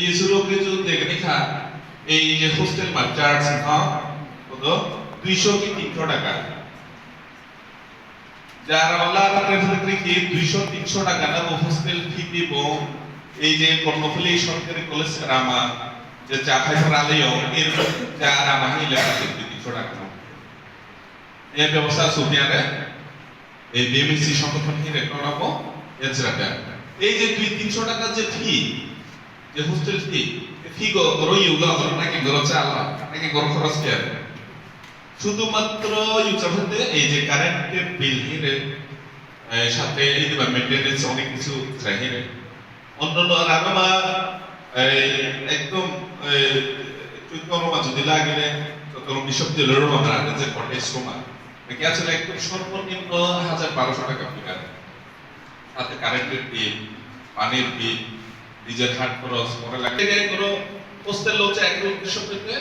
এই সুযোগ কিছু দেখে দেখা এই যে হোস্টেল মা চার্জ কত 200 কি 300 টাকা যারা আল্লাহর রেফারেন্সে কি 200 300 টাকা না হোস্টেল ফি দিব এই যে কর্ণফুলী সরকারি কলেজ রামা যে চা খাইফার আলেও এর যা রামা হিলে 300 টাকা এই ব্যবস্থা সুবিয়ারে এই বিএমসি সংগঠন হিরে করাবো এজরাটা এই যে 200-300 টাকা যে ফি যে হোস্টেল ফি গো রই উলা নাকি গরো চালা নাকি গরো খরচ কে শুধুমাত্র ইউচাফতে এই যে কারেন্টের বিল হিরে সাথে এই যে মেইনটেনেন্স অনেক কিছু হিরে অন্যান্য রাগমা একদম চৈতন্যমা যদি লাগে তখন বিশ্ববিদ্যালয়ের আমরা যে কটেজ রুমা নাকি আসলে একদম সর্বনিম্ন 1200 টাকা ফিগার সাথে কারেন্টের বিল পানির বিল ডিজেল হাট খরচ পরে লাগে কোনো হোস্টেল হচ্ছে এক উদ্দেশ্য থেকে